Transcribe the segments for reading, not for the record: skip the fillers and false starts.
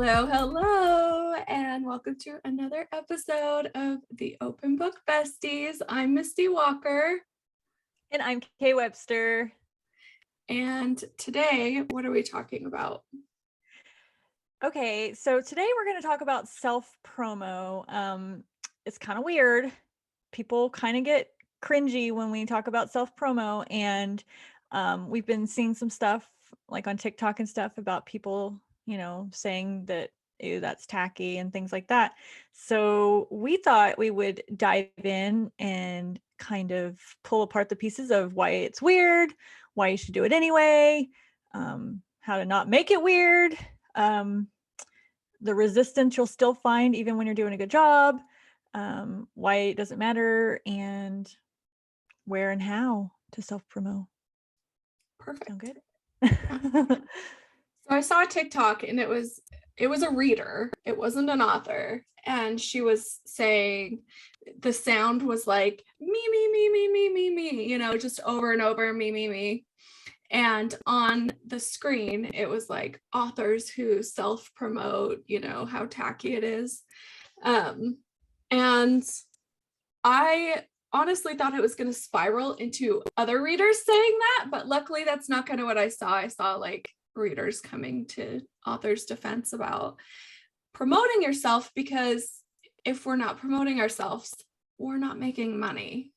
Hello, hello, and welcome to another episode of the Open Book Besties. I'm Misty Walker. And I'm Webster. And today, what are we talking about? Okay, so today we're going to talk about self-promo. It's kind of weird. People kind of get cringy when we talk about self-promo, and we've been seeing some stuff like on TikTok and stuff about people, saying that, ew, that's tacky and things like that. So we thought we would dive in and kind of pull apart the pieces of why it's weird, why you should do it anyway, how to not make it weird, the resistance you'll still find even when you're doing a good job, why it doesn't matter, and where and how to self-promote. Perfect. Sound good? Yeah. So I saw a TikTok and it was a reader. It wasn't an author. And she was saying the sound was like me, just over and over, me. And on the screen, it was like authors who self-promote, how tacky it is. And I honestly thought it was going to spiral into other readers saying that, but luckily that's not kind of what I saw. I saw like readers coming to authors' defense about promoting yourself, because if we're not promoting ourselves, we're not making money.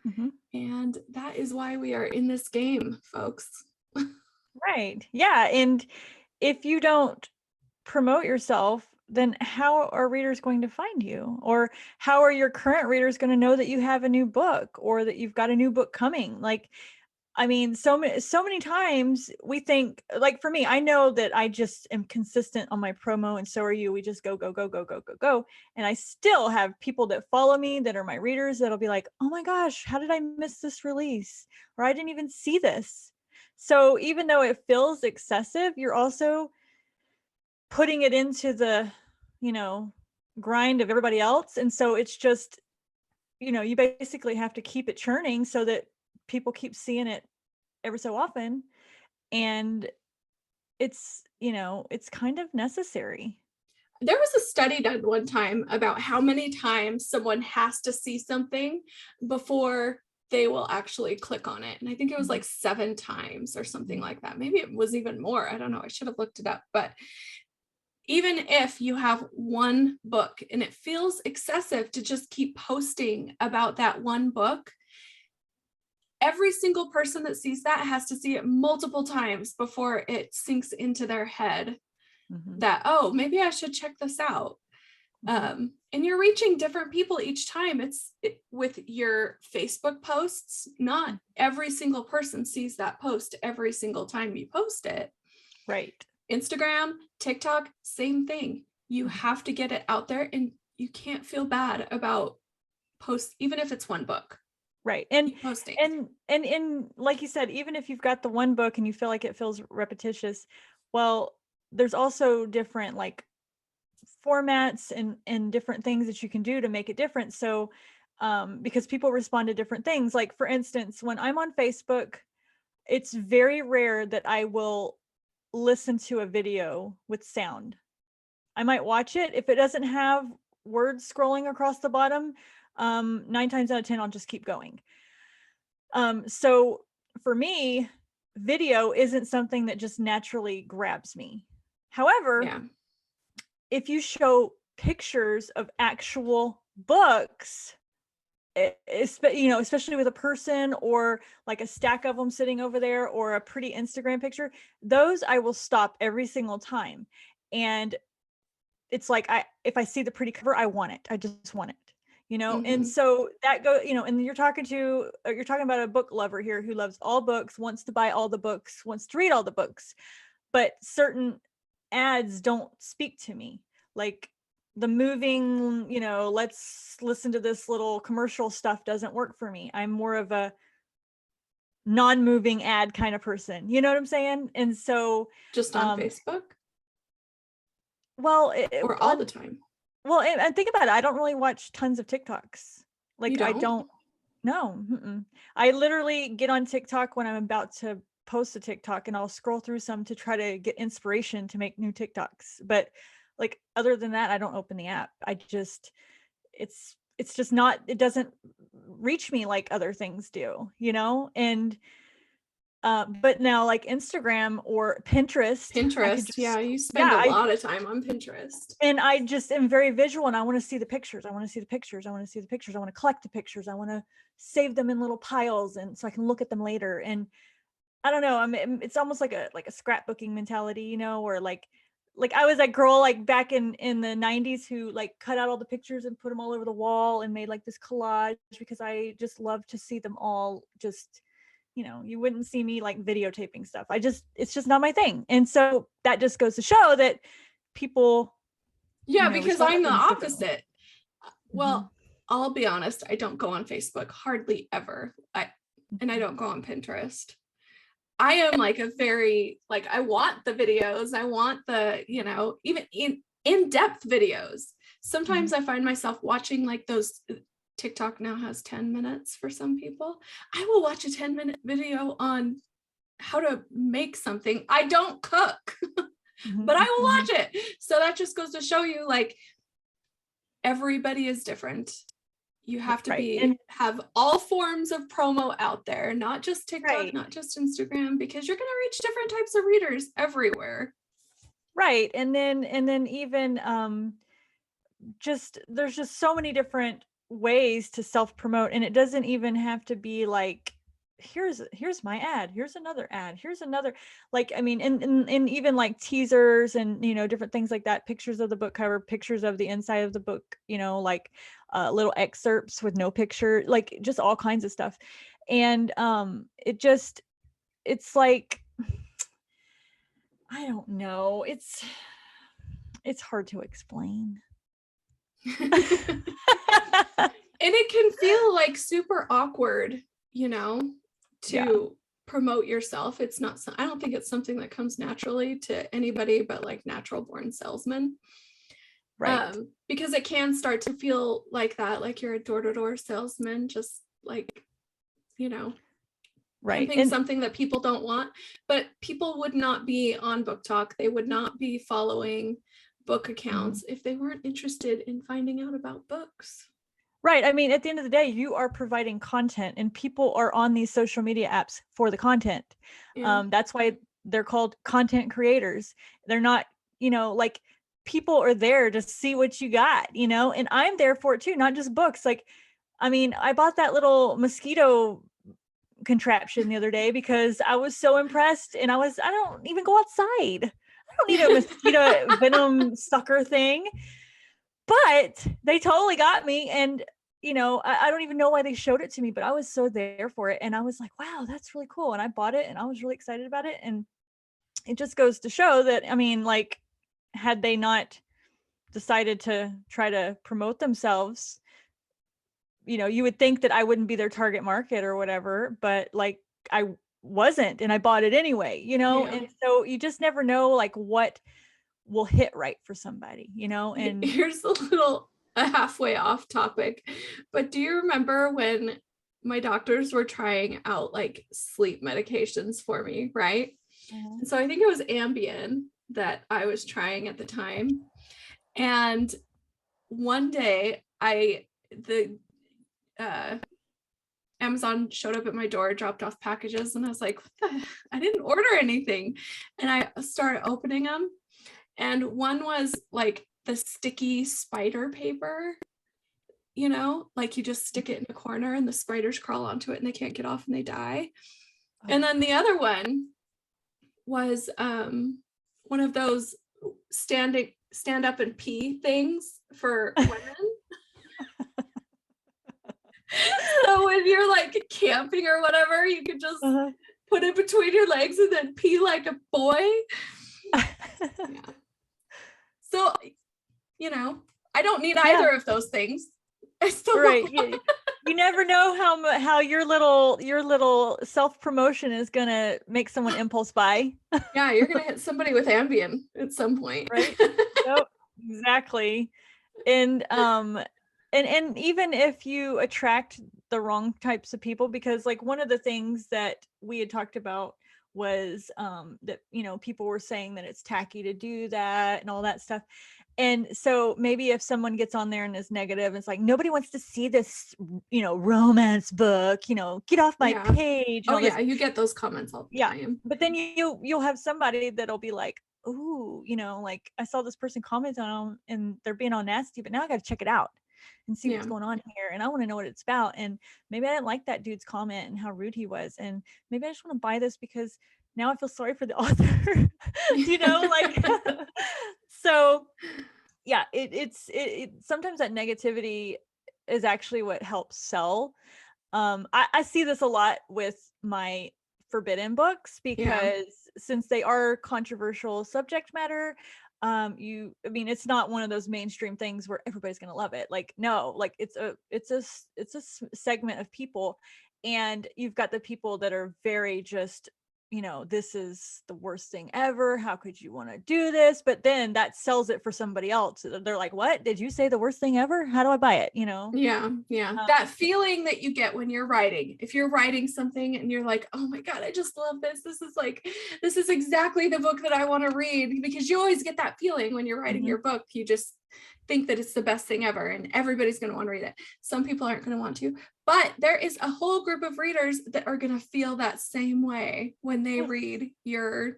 Mm-hmm. And that is why we are in this game, folks. Right. Yeah. And if you don't promote yourself, then how are readers going to find you? Or how are your current readers going to know that you have a new book or that you've got a new book coming? Like, I mean, so many times we think, like for me, I know that I just am consistent on my promo, and so are you. We just go. And I still have people that follow me that are my readers that'll be like, oh my gosh, how did I miss this release? Or I didn't even see this. So even though it feels excessive, you're also putting it into the, grind of everybody else. And so it's just, you basically have to keep it churning so that people keep seeing it every so often. And it's kind of necessary. There was a study done one time about how many times someone has to see something before they will actually click on it. And I think it was like 7 times or something like that. Maybe it was even more. I don't know. I should have looked it up. But even if you have one book and it feels excessive to just keep posting about that one book, every single person that sees that has to see it multiple times before it sinks into their head that, oh, maybe I should check this out. And you're reaching different people each time. With your Facebook posts, not every single person sees that post every single time you post it. Right. Instagram, TikTok, same thing. You have to get it out there, and you can't feel bad about posts, even if it's one book. Right. And keep posting. And like you said, even if you've got the one book and you feel like it feels repetitious, well, there's also different like formats and different things that you can do to make it different. So because people respond to different things. Like for instance, when I'm on Facebook, it's very rare that I will listen to a video with sound. I might watch it. If it doesn't have words scrolling across the bottom, 9 times out of 10, I'll just keep going. So for me, video isn't something that just naturally grabs me. However, if you show pictures of actual books, especially with a person or like a stack of them sitting over there or a pretty Instagram picture, those I will stop every single time. And it's like, if I see the pretty cover, I want it. I just want it, And so that and you're talking about a book lover here who loves all books, wants to buy all the books, wants to read all the books, but certain ads don't speak to me. Like the moving, let's listen to this little commercial stuff doesn't work for me. I'm more of a non-moving ad kind of person. You know what I'm saying? And so just on Facebook? Well, or all the time? Well, and think about it. I don't really watch tons of TikToks. Like I don't. No. I literally get on TikTok when I'm about to post a TikTok, and I'll scroll through some to try to get inspiration to make new TikToks. But like, other than that, I don't open the app. It's just not, it doesn't reach me like other things do, and but now like Instagram or Pinterest, I could Pinterest. Yeah, just, you spend yeah, a lot of time on Pinterest. and I just am very visual, and I want to see the pictures. I want to see the pictures. I want to see the pictures. I want to collect the pictures. I want to save them in little piles, and so I can look at them later. And I don't know. I mean, it's almost like a scrapbooking mentality, or like I was that girl like back in the 90s who like cut out all the pictures and put them all over the wall and made like this collage, because I just love to see them all. Just, you wouldn't see me like videotaping stuff. It's just not my thing. And so that just goes to show that people, Yeah, because respond to I'm the things differently. opposite. Well, I'll be honest, I don't go on Facebook hardly ever. And I don't go on Pinterest. I am like a very, like, I want the videos. I want the, even in-depth videos. Sometimes I find myself watching like those, TikTok now has 10 minutes for some people. I will watch a 10-minute video on how to make something. I don't cook, but I will watch it. So that just goes to show you, like, everybody is different. You have to have all forms of promo out there, not just TikTok, not just Instagram, because you're going to reach different types of readers everywhere. Right. And then even there's just so many different ways to self-promote, and it doesn't even have to be like, here's my ad, here's another ad, here's another, like, I mean, and even like teasers and different things like that, pictures of the book cover, pictures of the inside of the book, like little excerpts with no picture, like just all kinds of stuff. And it's like, I don't know, it's hard to explain. And it can feel like super awkward, to promote yourself. It's not, I don't think it's something that comes naturally to anybody but like natural born salesmen. Right. Because it can start to feel like that, like you're a door-to-door salesman, just like, right, pimping something that people don't want. But people would not be on Book Talk. They would not be following book accounts if they weren't interested in finding out about books. Right. I mean, at the end of the day, you are providing content, and people are on these social media apps for the content. That's why they're called content creators. They're not, like, people are there to see what you got, and I'm there for it too, not just books. Like, I mean, I bought that little mosquito contraption the other day because I was so impressed, and I don't even go outside. I don't need a mosquito venom sucker thing. But they totally got me. And, I don't even know why they showed it to me, but I was so there for it. And I was like, wow, that's really cool. And I bought it, and I was really excited about it. And it just goes to show that, I mean, like, had they not decided to try to promote themselves, you would think that I wouldn't be their target market or whatever, but like, I wasn't, and I bought it anyway, and so you just never know like what will hit right for somebody, and here's a halfway off topic, but do you remember when my doctors were trying out like sleep medications for me, right? And so I think it was Ambien that I was trying at the time. And one day Amazon showed up at my door, dropped off packages, and I was like, I didn't order anything. And I started opening them. And one was like the sticky spider paper, like you just stick it in a corner and the spiders crawl onto it and they can't get off and they die. And then the other one was one of those stand up and pee things for women. So when you're like camping or whatever, you could just put it between your legs and then pee like a boy. Yeah. So, I don't need either of those things. Right. You never know how your little self-promotion is gonna make someone impulse buy. Yeah, you're gonna hit somebody with Ambien at some point. Right. Yep, exactly. And even if you attract the wrong types of people, because like one of the things that we had talked about was that, you know, people were saying that it's tacky to do that and all that stuff. And so maybe if someone gets on there and is negative, it's like, nobody wants to see this, you know, romance book, you know, get off my page. And Oh all this. yeah, you get those comments all the time. But then you'll have somebody that'll be like, ooh, you know, like I saw this person comment on them and they're being all nasty, but now I got to check it out and see what's going on here. And I want to know what it's about. And maybe I didn't like that dude's comment and how rude he was. And maybe I just want to buy this because now I feel sorry for the author, you know, like, so yeah, it's sometimes that negativity is actually what helps sell. I see this a lot with my forbidden books because since they are controversial subject matter, I mean, it's not one of those mainstream things where everybody's going to love it. Like, no, like it's a segment of people, and you've got the people that are very just, you know, this is the worst thing ever. How could you want to do this? But then that sells it for somebody else. They're like, what did you say, the worst thing ever? How do I buy it? You know? Yeah. That feeling that you get when you're writing, if you're writing something and you're like, oh my God, I just love this. This is exactly the book that I want to read, because you always get that feeling when you're writing your book. You just think that it's the best thing ever and everybody's going to want to read it. Some people aren't going to want to, but there is a whole group of readers that are going to feel that same way when they read your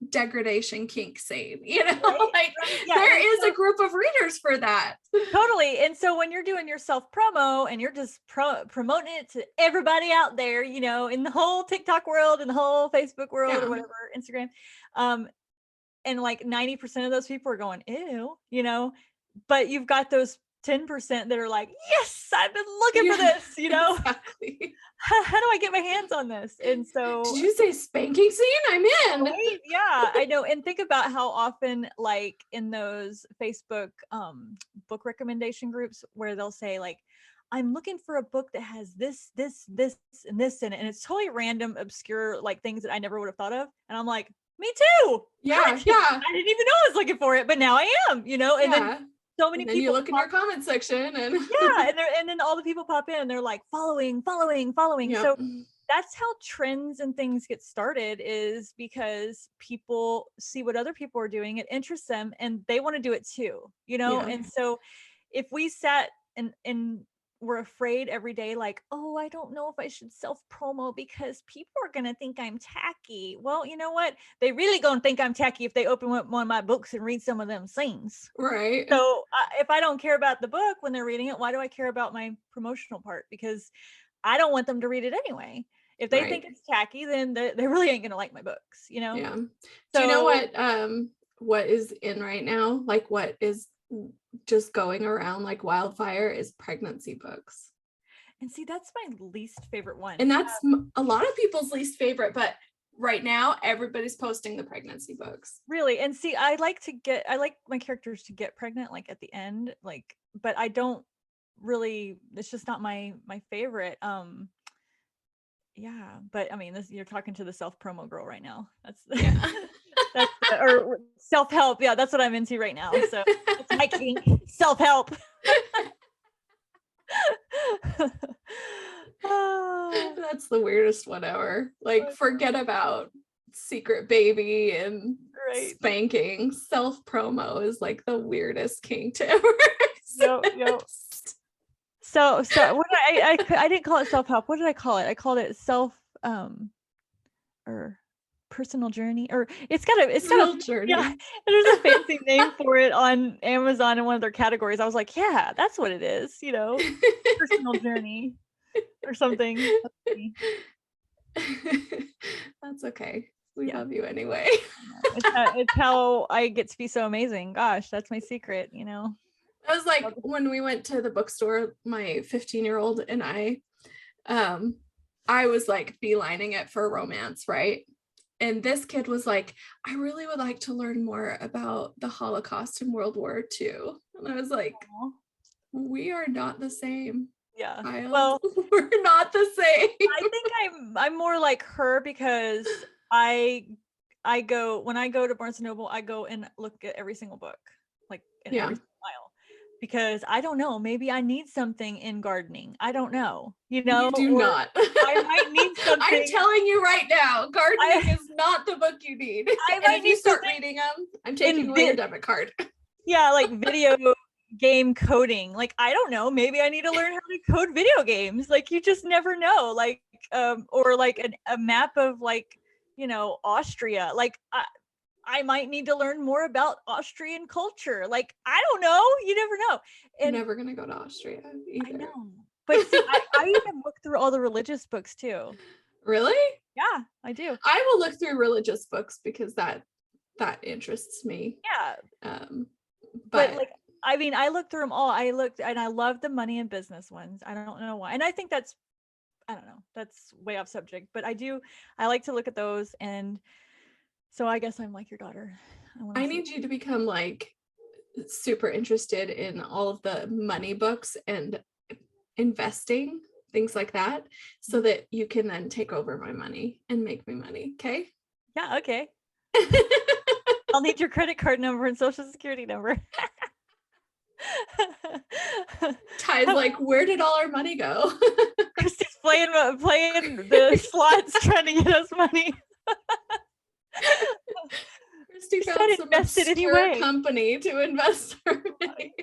degradation kink scene, you know, like there is a group of readers for that. Totally. And so when you're doing your self promo and you're just promoting it to everybody out there, you know, in the whole TikTok world and the whole Facebook world or whatever, Instagram, and like 90% of those people are going, ew, you know, but you've got those 10% that are like, yes, I've been looking for this, you know. Exactly. How do I get my hands on this? And so, did you say spanking scene? I'm in. Right? Yeah, I know. And think about how often, like in those Facebook book recommendation groups where they'll say like, I'm looking for a book that has this, and this in it. And it's totally random, obscure, like things that I never would have thought of. And I'm like, me too. Yeah. I didn't even know I was looking for it, but now I am, you know, and then so many people you look in your comment section and and then all the people pop in and they're like following. So that's how trends and things get started, is because people see what other people are doing, it interests them and they want to do it too, you know. And so if we sat and we're afraid every day, like, oh, I don't know if I should self promo because people are gonna think I'm tacky. Well, you know what? They really gonna think I'm tacky if they open one of my books and read some of them scenes. Right. So if I don't care about the book when they're reading it, why do I care about my promotional part? Because I don't want them to read it anyway. If they think it's tacky, then they really ain't gonna like my books, you know? Yeah. So, do you know what is in right now? Like what is just going around like wildfire is pregnancy books. And see, that's my least favorite one. And that's a lot of people's least favorite, but right now everybody's posting the pregnancy books. Really? And see, I like my characters to get pregnant, like at the end, like, but I don't really, it's just not my favorite. Yeah, but I mean, you're talking to the self promo girl right now. That's or self help. Yeah, that's what I'm into right now. So it's my kink, self help. That's the weirdest one ever. Like, forget about secret baby and spanking. Self promo is like the weirdest kink to ever exist. So what I didn't call it self help. What did I call it? I called it self or personal journey, or it's got a journey. Yeah, there's a fancy name for it on Amazon in one of their categories. I was like, yeah, that's what it is, you know, personal journey or something. That's okay. We love you anyway. It's how I get to be so amazing. Gosh, that's my secret, you know. I was like, when we went to the bookstore, my 15-year-old and I was like beelining it for romance, right? And this kid was like, I really would like to learn more about the Holocaust and World War II. And I was like, we are not the same. Yeah. Kyle. Well, we're not the same. I think I'm more like her because when I go to Barnes & Noble, I go and look at every single book, like in every single aisle. because I don't know, maybe I need something in gardening. I don't know, You do or not. I might need I'm something. telling you right now, gardening is not the book you need. I And might if you need start something reading them, I'm taking away your debit card. yeah, like video game coding. Like, I don't know, maybe I need to learn how to code video games. Like, you just never know. Like, or like a map of like, Austria. Like, I might need to learn more about Austrian culture. Like, I don't know. You never know. I'm And never gonna go to Austria either. I know. But see, I even look through all the religious books too. Really? Yeah, I do. I will look through religious books because that interests me. Yeah. But like, I mean, I looked through them all. I looked and I love the money and business ones. I don't know why. And I think I don't know, that's way off subject, but I like to look at those. And so I guess I'm like your daughter. I need you to become like super interested in all of the money books and investing, things like that, so that you can then take over my money and make me money. Okay. Yeah. Okay. I'll need your credit card number and social security number. Ty's like, where did all our money go? Christy's playing the slots trying to get us money. Christy found some obscure anyway. company to invest her money.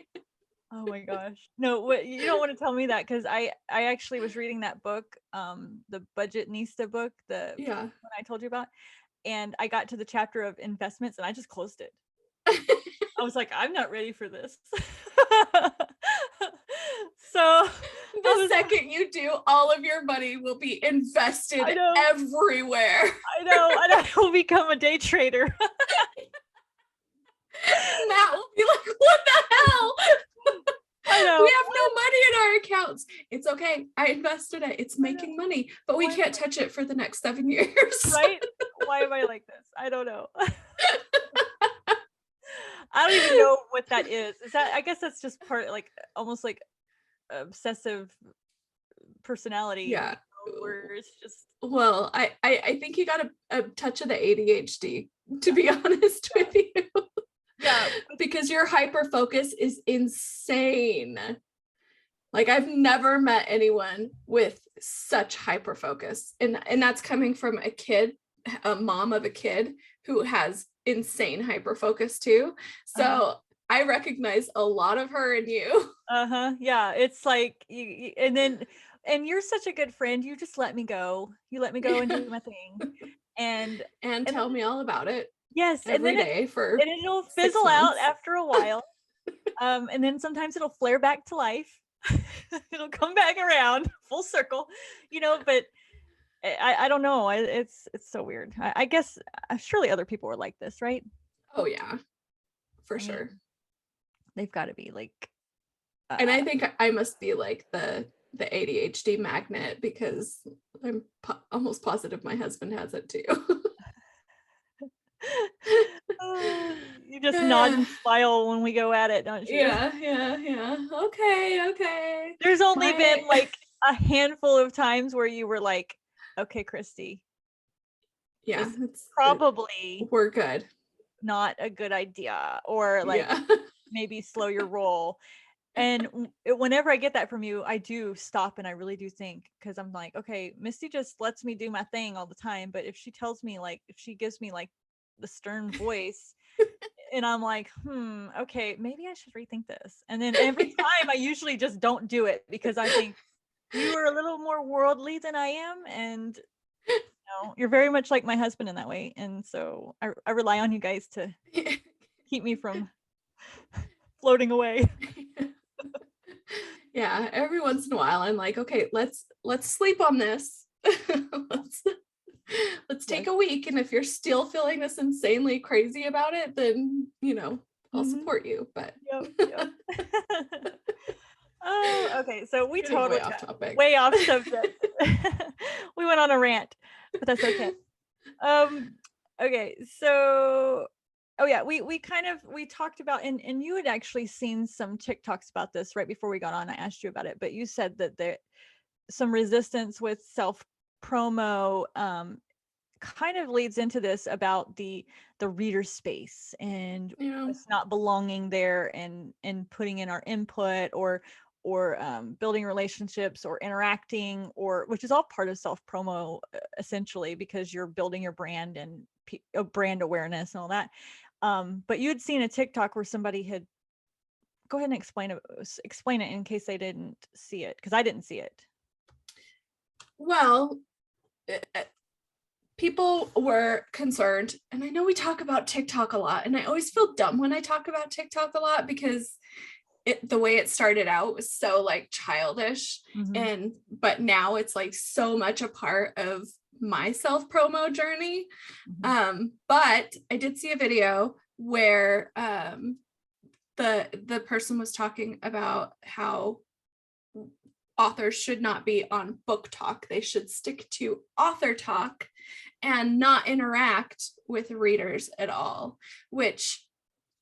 Oh my gosh. No, what you don't want to tell me that, because I actually was reading that book, the Budgetnista book, the one I told you about, and I got to the chapter of investments and I just closed it. I was like, I'm not ready for this. So the second you do, all of your money will be invested everywhere. I know, and I will become a day trader. Matt will be like, what the hell? I know. We have no money in our accounts. It's okay. I invested it. It's making money, but we can't touch it for the next 7 years. Right? Why am I like this? I don't know. I don't even know what that is. Is that, I guess that's just part, like almost like obsessive personality. Yeah. Where it's just, well, I think you got a touch of the ADHD, to be honest with you. Yeah. Because your hyperfocus is insane. Like, I've never met anyone with such hyperfocus. And that's coming from a mom of a kid who has insane hyperfocus too. So I recognize a lot of her in you. Yeah. It's like, and you're such a good friend. You just let me go. You let me go and do my thing. And tell me all about it. Yes. Every day and it'll fizzle out after a while. And then sometimes it'll flare back to life. It'll come back around full circle, but I don't know. It's so weird. I guess surely other people are like this, right? Oh yeah, for sure. They've got to be like. And I think I must be like the ADHD magnet, because I'm almost positive my husband has it too. You just nod and smile when we go at it, don't you? Yeah. Okay. There's only been like a handful of times where you were like, okay, Christy. Yeah, it's probably we're good. Not a good idea, or like maybe slow your roll. And whenever I get that from you, I do stop and I really do think, because I'm like, okay, Misty just lets me do my thing all the time, but if she tells me, like, if she gives me like the stern voice and I'm like, okay, maybe I should rethink this. And then every time I usually just don't do it, because I think you are a little more worldly than I am, and you're very much like my husband in that way. And so I rely on you guys to keep me from floating away. Yeah, every once in a while I'm like, okay, let's sleep on this. let's take a week, and if you're still feeling this insanely crazy about it, then I'll support you. But yep. Oh, okay. So we totally way off subject. We went on a rant, but that's okay. Okay, so we talked about, and you had actually seen some TikToks about this right before we got on. I asked you about it, but you said that there some resistance with self promo kind of leads into this about the reader space and us not belonging there and putting in our input or building relationships or interacting, or which is all part of self promo essentially, because you're building your brand and brand awareness and all that. But you had seen a TikTok where somebody had, go ahead and explain it in case they didn't see it, because I didn't see it. Well, people were concerned, and I know we talk about TikTok a lot, and I always feel dumb when I talk about TikTok a lot because the way it started out was so like childish, but now it's like so much a part of my self promo journey. But I did see a video where the person was talking about how authors should not be on book talk. They should stick to author talk and not interact with readers at all, which,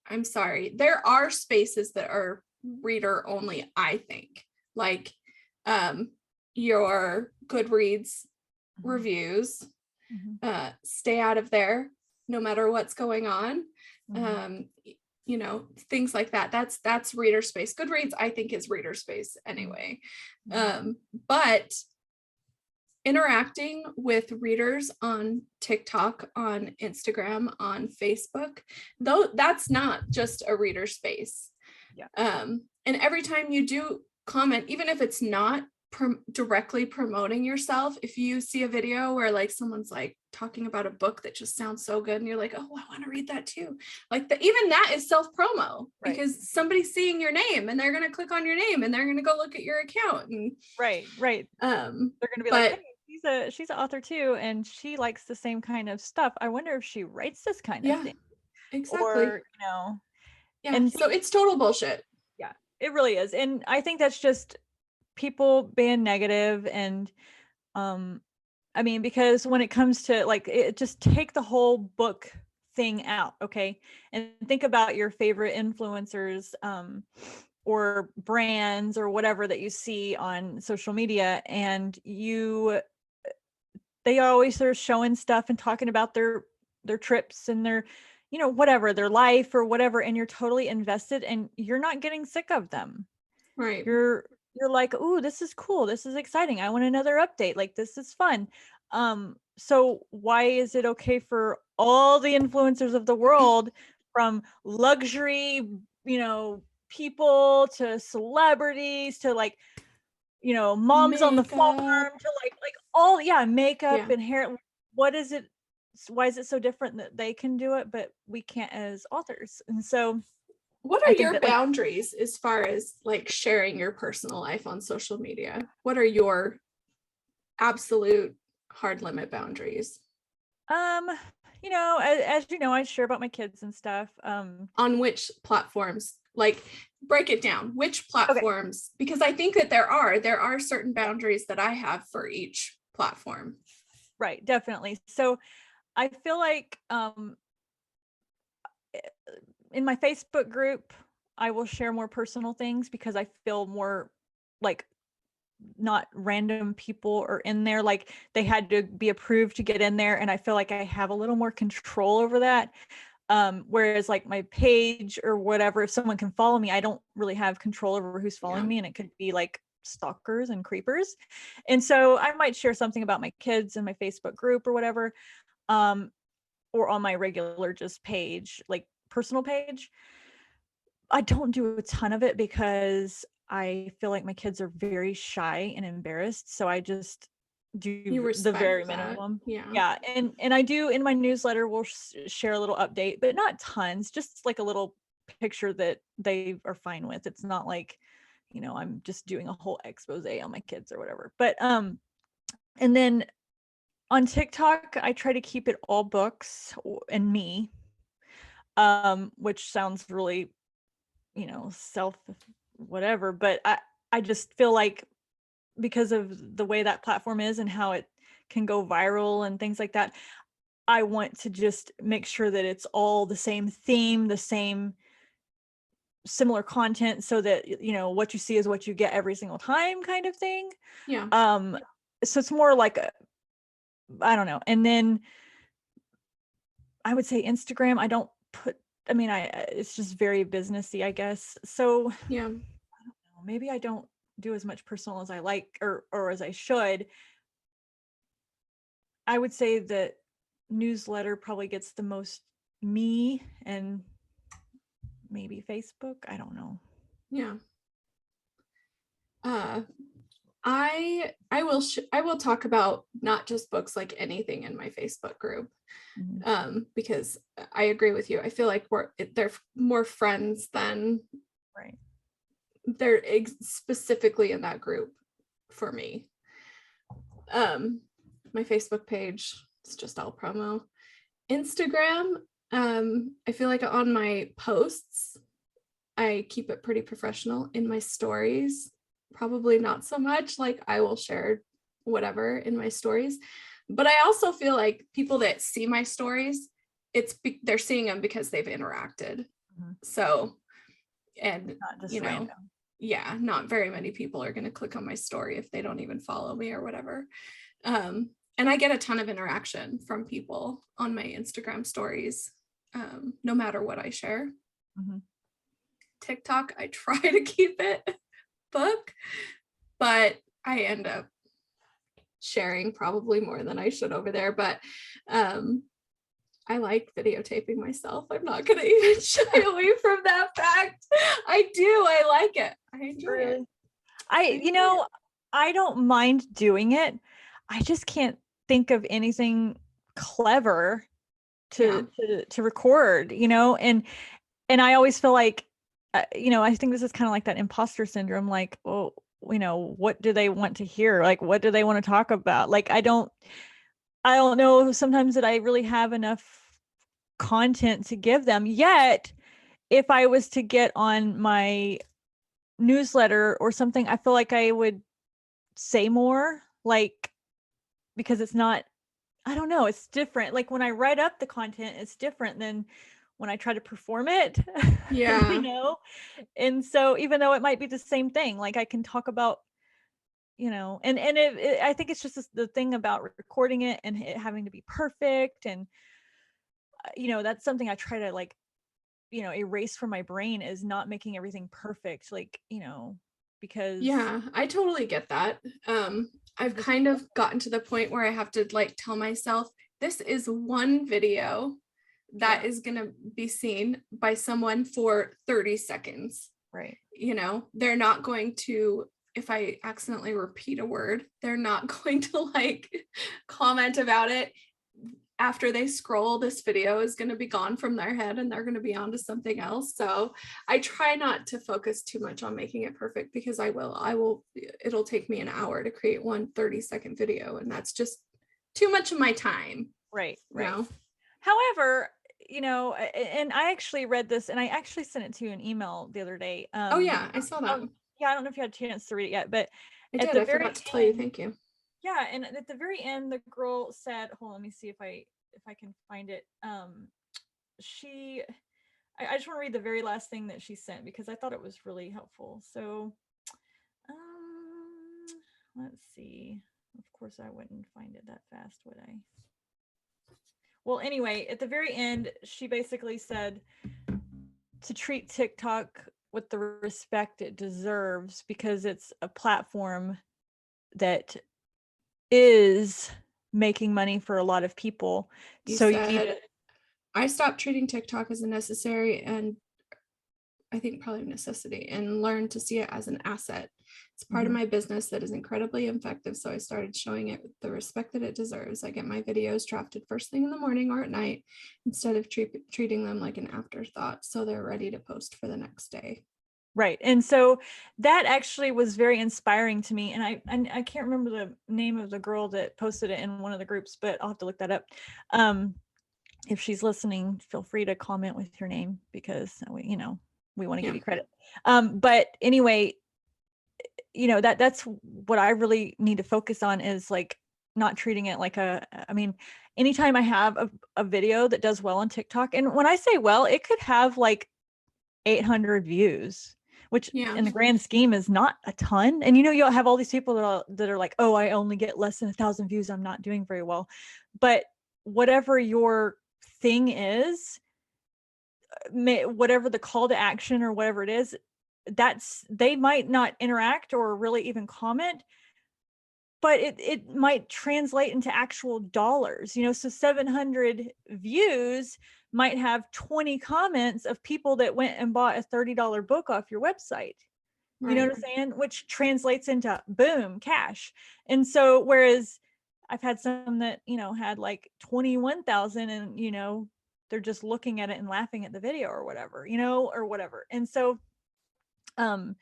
I'm sorry, there are spaces that are reader only, I think, like your Goodreads reviews. Stay out of there no matter what's going on. You know, things like that. That's reader space. Goodreads, I think, is reader space anyway. But interacting with readers on TikTok, on Instagram, on Facebook, though, that's not just a reader space. And every time you do comment, even if it's not directly promoting yourself, if you see a video where like someone's like talking about a book that just sounds so good and you're like, oh, I want to read that too, like even that is self promo, because somebody's seeing your name and they're going to click on your name and they're going to go look at your account and they're going to be like, hey, she's an author too, and she likes the same kind of stuff. I wonder if she writes this kind of thing. Exactly. Or, and so it's total bullshit. Yeah, it really is. And I think that's just people being negative. And I mean, because when it comes to like just take the whole book thing out, okay, and think about your favorite influencers or brands or whatever that you see on social media, and they always are showing stuff and talking about their trips and their whatever, their life or whatever, and you're totally invested and you're not getting sick of them. Right. You're like, ooh, this is cool, this is exciting, I want another update, like this is fun. So why is it okay for all the influencers of the world, from luxury people to celebrities to like moms makeup on the farm to like all makeup and hair, what is it, why is it so different that they can do it but we can't as authors? And so what are your boundaries as far as like sharing your personal life on social media? What are your absolute hard limit boundaries? As you know, I share about my kids and stuff. On which platforms? Like, break it down. Which platforms? Okay. Because I think that there are certain boundaries that I have for each platform. Right, definitely. So I feel like in my Facebook group, I will share more personal things because I feel more like not random people are in there, like they had to be approved to get in there, and I feel like I have a little more control over that. Whereas like my page or whatever, if someone can follow me, I don't really have control over who's following me, and it could be like stalkers and creepers. And so I might share something about my kids in my Facebook group or whatever, or on my regular just page, like personal page. I don't do a ton of it because I feel like my kids are very shy and embarrassed. So I just do the very minimum. Yeah. And I do in my newsletter, we'll share a little update, but not tons, just like a little picture that they are fine with. It's not like, I'm just doing a whole expose on my kids or whatever. But, and then on TikTok, I try to keep it all books and me, which sounds really, self whatever, but I just feel like because of the way that platform is and how it can go viral and things like that, I want to just make sure that it's all the same theme, the same similar content, so that what you see is what you get every single time, kind of thing. So it's more like I don't know. And then I would say Instagram. I don't put, I mean, it's just very businessy, I guess. So Yeah. maybe I don't do as much personal as I like, or as I should. I would say that newsletter probably gets the most me, and maybe Facebook. I don't know. Yeah. I will talk about not just books, like anything in my Facebook group, because I agree with you. I feel like they're more friends than Right. they're specifically in that group for me. My Facebook page is just all promo. Instagram, I feel like on my posts, I keep it pretty professional. In my stories, probably not so much. Like, I will share whatever in my stories, but I also feel like people that see my stories, they're seeing them because they've interacted. So, and not just random. Yeah, not very many people are going to click on my story if they don't even follow me or whatever. And I get a ton of interaction from people on my Instagram stories, no matter what I share. TikTok, I try to keep it book, but I end up sharing probably more than I should over there. But I like videotaping myself. I'm not going to even shy away from that fact. I do. I like it. I enjoy it. I don't mind doing it. I just can't think of anything clever to record, and I always feel like, I think this is kind of like that imposter syndrome. Like, well, what do they want to hear? Like, what do they want to talk about? Like, I don't know sometimes that I really have enough content to give them. Yet, if I was to get on my newsletter or something, I feel like I would say more, like, because it's not, I don't know, it's different. Like, when I write up the content, it's different than when I try to perform it. Yeah. And so even though it might be the same thing, like, I can talk about, and I think it's just the thing about recording it and it having to be perfect. And that's something I try to, like, erase from my brain, is not making everything perfect, like, because I totally get that. I've kind of gotten to the point where I have to, like, tell myself, this is one video that is going to be seen by someone for 30 seconds. Right. They're not going to, if I accidentally repeat a word, they're not going to, like, comment about it. After they scroll, this video is going to be gone from their head and they're going to be on to something else. So I try not to focus too much on making it perfect, because it'll take me an hour to create one 30-second video, and that's just too much of my time. Right. However, and I actually read this, and I actually sent it to you an email the other day. Oh yeah, I saw that. Yeah, I don't know if you had a chance to read it yet, but I did. I forgot to tell you. Thank you. Yeah, and at the very end, the girl said, hold on, let me see if I can find it. I just want to read the very last thing that she sent, because I thought it was really helpful. So, let's see. Of course, I wouldn't find it that fast, would I? Well, anyway, at the very end, she basically said to treat TikTok with the respect it deserves, because it's a platform that is making money for a lot of people. I stopped treating TikTok as a necessary, and I think probably necessity, and learned to see it as an asset. It's part of my business that is incredibly effective. So I started showing it the respect that it deserves. I get my videos drafted first thing in the morning or at night, instead of treating them like an afterthought, so they're ready to post for the next day. Right. And so that actually was very inspiring to me. And I can't remember the name of the girl that posted it in one of the groups, but I'll have to look that up. If she's listening, feel free to comment with your name, because we want to give you credit. But anyway, that's what I really need to focus on, is like not treating it like anytime I have a video that does well on TikTok, and when I say well, it could have like 800 views, which in the grand scheme is not a ton. And you'll have all these people that are like, oh, I only get less than 1,000 views, I'm not doing very well. But whatever your thing is, whatever the call to action or whatever it is, they might not interact or really even comment, but it might translate into actual dollars, so 700 views might have 20 comments of people that went and bought a $30 book off your website. You know what I'm saying? Which translates into boom, cash. And so, whereas I've had some that, had like 21,000 and, they're just looking at it and laughing at the video or whatever, or whatever. And so, the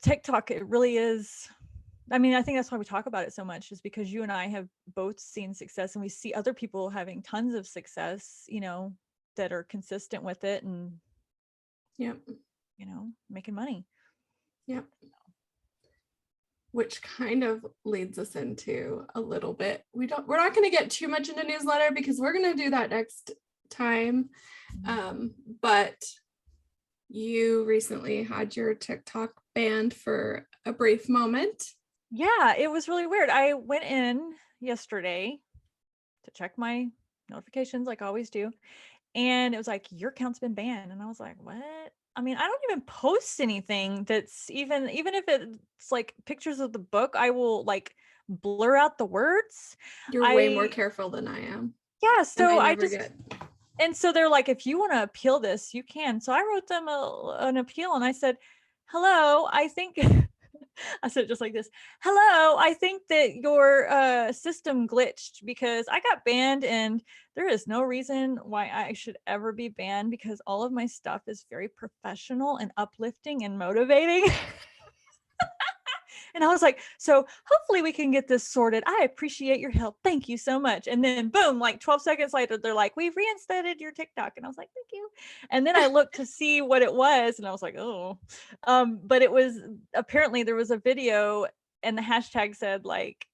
TikTok, it really is. I think that's why we talk about it so much, is because you and I have both seen success, and we see other people having tons of success, that are consistent with it and, making money. Yep. Which kind of leads us into a little bit. We're not going to get too much into newsletter because we're going to do that next time. But you recently had your TikTok banned for a brief moment. Yeah, it was really weird. I went in yesterday to check my notifications like I always do, and it was like, your account's been banned. And I was like, what? I don't even post anything that's even if it's like pictures of the book, I will like blur out the words. You're way more careful than I am. Yeah, so and so they're like, if you want to appeal this, you can. So I wrote them an appeal, and I said, hello, I think I said it just like this. Hello, I think that your system glitched because I got banned, and there is no reason why I should ever be banned because all of my stuff is very professional and uplifting and motivating. And I was like, so hopefully we can get this sorted. I appreciate your help. Thank you so much. And then boom, like 12 seconds later, they're like, we've reinstated your TikTok. And I was like, thank you. And then I looked to see what it was, and I was like, oh, but it was, apparently there was a video and the hashtag said like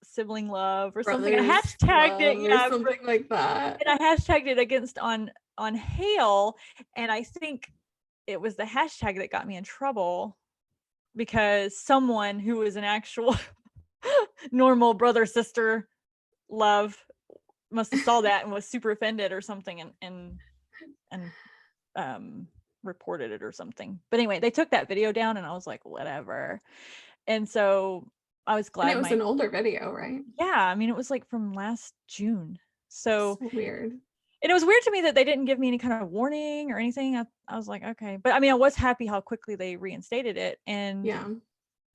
sibling love or something. I hashtagged it, or something like that. And I hashtagged it against on Hail. And I think it was the hashtag that got me in trouble, because someone who was an actual normal brother sister love must have saw that and was super offended or something, and reported it or something. But anyway, they took that video down, and I was like, whatever. And so I was glad. And it was an older video, right? Yeah, it was like from last June. So weird. And it was weird to me that they didn't give me any kind of warning or anything. I was like, okay. But I was happy how quickly they reinstated it. And yeah.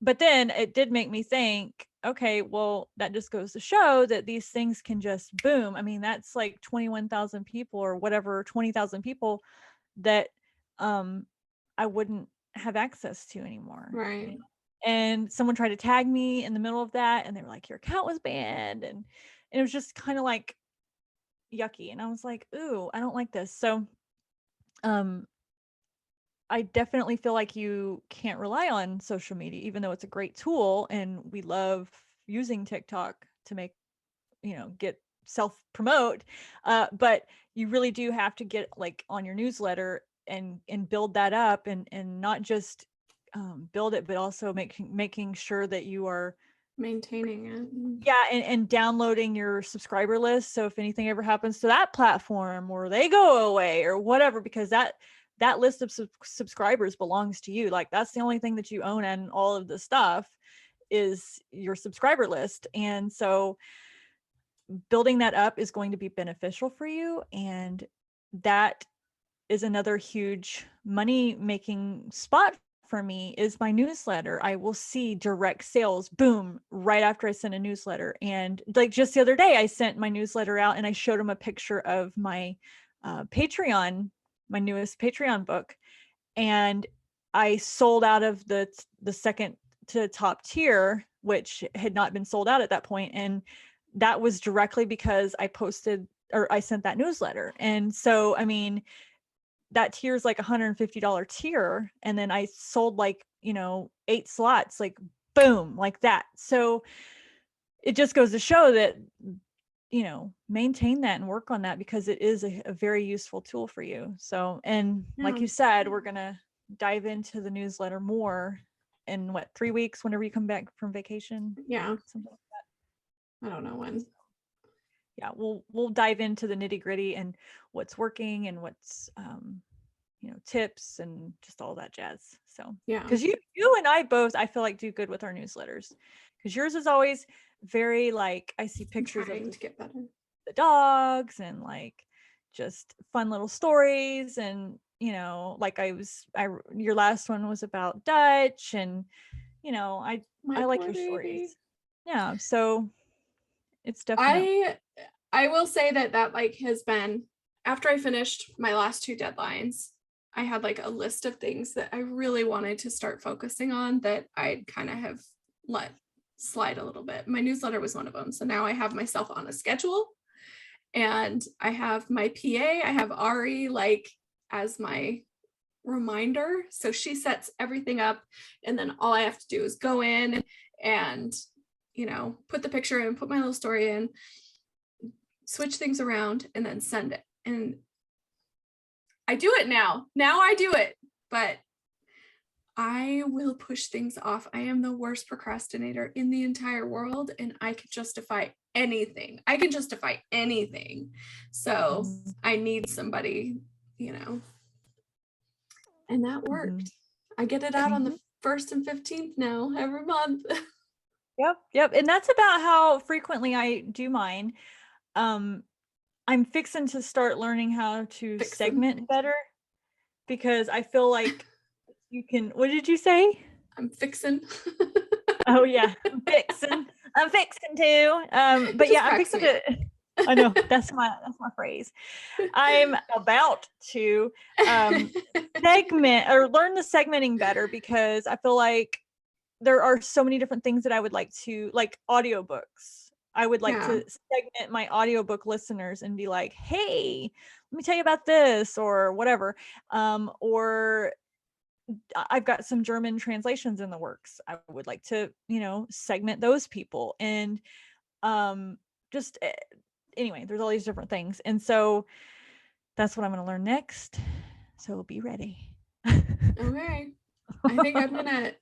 But then it did make me think, okay, well, that just goes to show that these things can just boom. That's like 21,000 people or whatever, 20,000 people that I wouldn't have access to anymore. Right. And someone tried to tag me in the middle of that, and they were like, your account was banned. And it was just kind of like yucky. And I was like, ooh, I don't like this. So I definitely feel like you can't rely on social media, even though it's a great tool and we love using TikTok to make, get self promote. But you really do have to get like on your newsletter and build that up, and not just build it, but also making sure that you are maintaining it. Yeah, and downloading your subscriber list. So if anything ever happens to that platform, or they go away or whatever, because that list of subscribers belongs to you. Like that's the only thing that you own, and all of the stuff is your subscriber list. And so building that up is going to be beneficial for you. And that is another huge money making spot for me, is my newsletter. I will see direct sales, boom, right after I send a newsletter. And like just the other day, I sent my newsletter out and I showed them a picture of my Patreon, my newest Patreon book. And I sold out of the second to top tier, which had not been sold out at that point. And that was directly because I posted, or I sent that newsletter. And so, that tier is like $150 tier. And then I sold like, 8 slots, like boom, like that. So it just goes to show that, maintain that and work on that, because it is a very useful tool for you. So, and like you said, we're going to dive into the newsletter more in 3 weeks, whenever you come back from vacation. Yeah. Something like that. I don't know when. yeah, we'll dive into the nitty gritty and what's working and what's tips and just all that jazz. So Yeah. because you and I both, I feel like, do good with our newsletters, because yours is always very like, I see I'm pictures of trying to get better. the dogs and like just fun little stories, and like your last one was about Dutch, and My I like poor your baby. stories. Yeah, so it's definitely I will say that like has been, after I finished my last 2 deadlines, I had like a list of things that I really wanted to start focusing on that I'd kind of have let slide a little bit. My newsletter was one of them. So now I have myself on a schedule, and I have my PA, I have Ari like as my reminder. So she sets everything up, and then all I have to do is go in and, put the picture in, put my little story in, switch things around, and then send it. And I do it now. Now I do it, but I will push things off. I am the worst procrastinator in the entire world, and I can justify anything. So Mhm. I need somebody, and that worked. I get it out on the 1st and 15th now every month. Yep. And that's about how frequently I do mine. I'm fixing to start learning how to segment better, because I feel like you can. What did you say? I'm fixing. Oh yeah, I'm fixing to. But yeah, I'm fixing to. I know that's my phrase. I'm about to segment or learn the segmenting better, because I feel like there are so many different things that I would like to, like audiobooks. I would like to segment my audiobook listeners and be like, hey, let me tell you about this or whatever. Or I've got some German translations in the works. I would like to, segment those people. And just anyway, there's all these different things. And so that's what I'm going to learn next. So be ready. Okay. I think I'm gonna,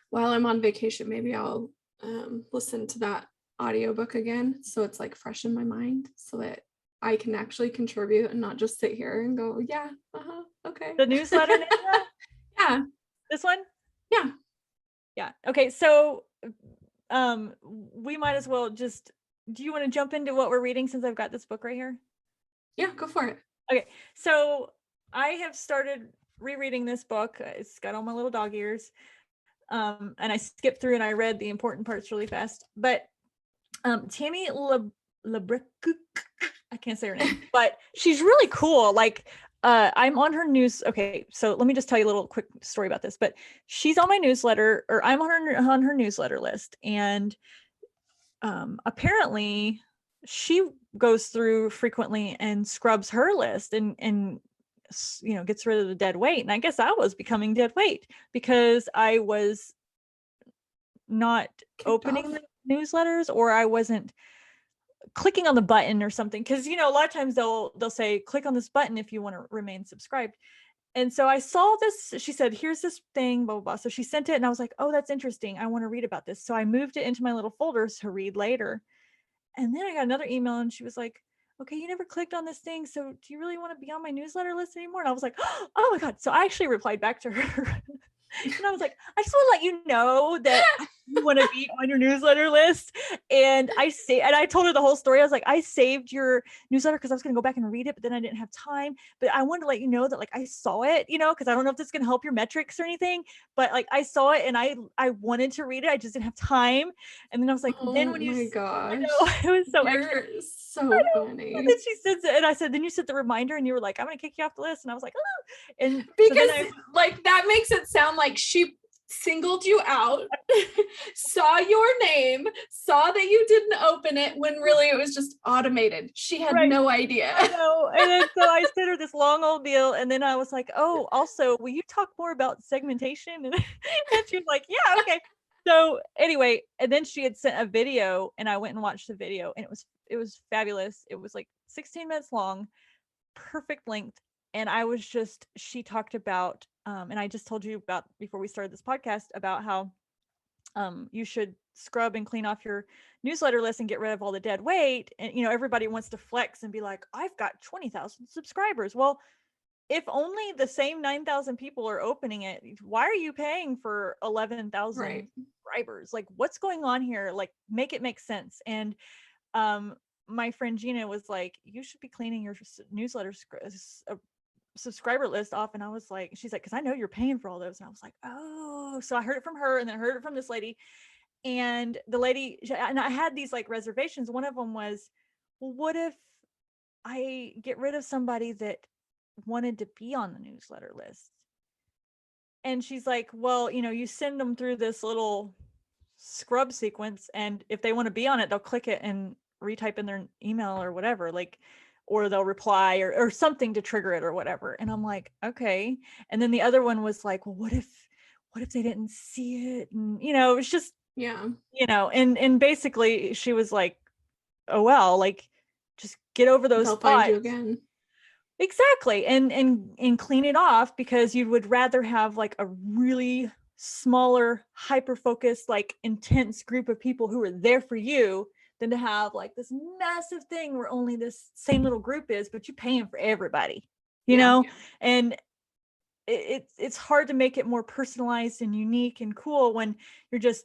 while I'm on vacation, maybe I'll listen to that audiobook again, so it's like fresh in my mind, so that I can actually contribute and not just sit here and go, yeah, okay. The newsletter, Ninja? Yeah. This one? Yeah. Yeah. Okay. So we might as well just, do you want to jump into what we're reading, since I've got this book right here? Yeah, go for it. Okay. So I have started rereading this book. It's got all my little dog ears. And I skipped through and I read the important parts really fast. But Tammy Lebrick, I can't say her name, but she's really cool. Like, I'm on her news. Okay, so let me just tell you a little quick story about this. But she's on my newsletter, or I'm on her newsletter list, and apparently she goes through frequently and scrubs her list and gets rid of the dead weight. And I guess I was becoming dead weight because I was not opening the newsletters, or I wasn't clicking on the button or something, because a lot of times they'll say click on this button if you want to remain subscribed. And so I saw this, she said, here's this thing, blah, blah, blah. So she sent it and I was like, oh, that's interesting, I want to read about this. So I moved it into my little folders to read later. And then I got another email and she was like, okay, you never clicked on this thing, so do you really want to be on my newsletter list anymore? And I was like, oh my God. So I actually replied back to her. And I was like, I just want to let you know that you want to be on your newsletter list. And I told her the whole story. I was like, I saved your newsletter because I was going to go back and read it, but then I didn't have time. But I wanted to let you know that like I saw it, because I don't know if this is going to help your metrics or anything, but like I saw it and I wanted to read it. I just didn't have time. And then I was like, Oh then when my you, gosh, I know, it was so you're extra. so funny. And then she sends it, and I said, then you set the reminder, and you were like, I'm going to kick you off the list. And I was like, oh. And because so then like that makes it sound like she singled you out, saw your name, saw that you didn't open it, when really it was just automated. She had no idea. I know. And then so I sent her this long old deal, and then I was like, oh, also, will you talk more about segmentation? And she was like, yeah, okay. So anyway, and then she had sent a video, and I went and watched the video, and it was fabulous. It was like 16 minutes long, perfect length. And she talked about, and I just told you about before we started this podcast, about how you should scrub and clean off your newsletter list and get rid of all the dead weight. And, everybody wants to flex and be like, I've got 20,000 subscribers. Well, if only the same 9,000 people are opening it, why are you paying for 11,000 Right. subscribers? Like, what's going on here? Like, make it make sense. And my friend Gina was like, you should be cleaning your newsletter subscriber list off. And I was like, she's like, because I know you're paying for all those. And I was like, oh. So I heard it from her, and then I heard it from this lady. And the lady, and I had these like reservations. One of them was, well, what if I get rid of somebody that wanted to be on the newsletter list? And she's like, well, you send them through this little scrub sequence, and if they want to be on it, they'll click it and retype in their email or whatever, like, or they'll reply or something to trigger it or whatever. And I'm like, okay. And then the other one was like, well, what if they didn't see it? And it was just, Yeah. And basically she was like, oh well, like, just get over those They'll thoughts. find you again. Exactly. And clean it off, because you would rather have like a really smaller, hyper-focused, like intense group of people who are there for you than to have like this massive thing where only this same little group is, but you're paying for everybody, and it's hard to make it more personalized and unique and cool when you're just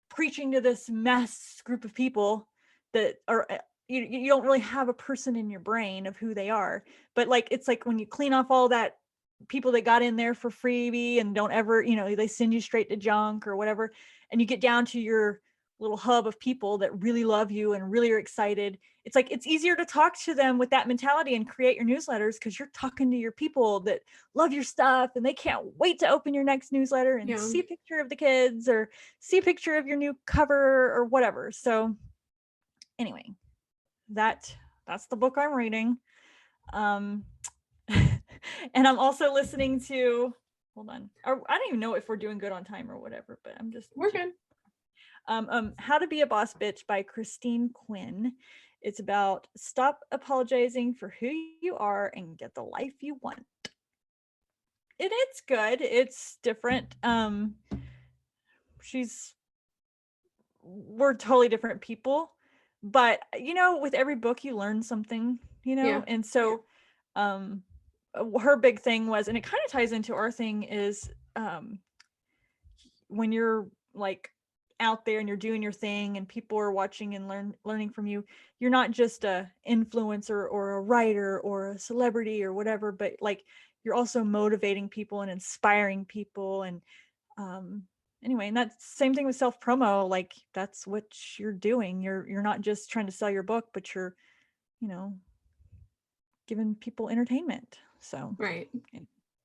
preaching to this mass group of people that are, you don't really have a person in your brain of who they are. But like, it's like when you clean off all that people that got in there for freebie and don't ever, they send you straight to junk or whatever, and you get down to your little hub of people that really love you and really are excited. It's like, it's easier to talk to them with that mentality and create your newsletters, because you're talking to your people that love your stuff and they can't wait to open your next newsletter and see a picture of the kids or see a picture of your new cover or whatever. So anyway, that's the book I'm reading. And I'm also listening to, hold on, I don't even know if we're doing good on time or whatever, but We're good. How to Be a Boss Bitch by Christine Quinn. It's about stop apologizing for who you are and get the life you want. It's good. It's different. We're totally different people, but with every book you learn something, and so her big thing was, and it kind of ties into our thing, is when you're like out there and you're doing your thing and people are watching and learning from you, you're not just a influencer or a writer or a celebrity or whatever, but like you're also motivating people and inspiring people. And anyway, and that's the same thing with self promo. Like, that's what you're doing. You're not just trying to sell your book, but you're giving people entertainment. So Right.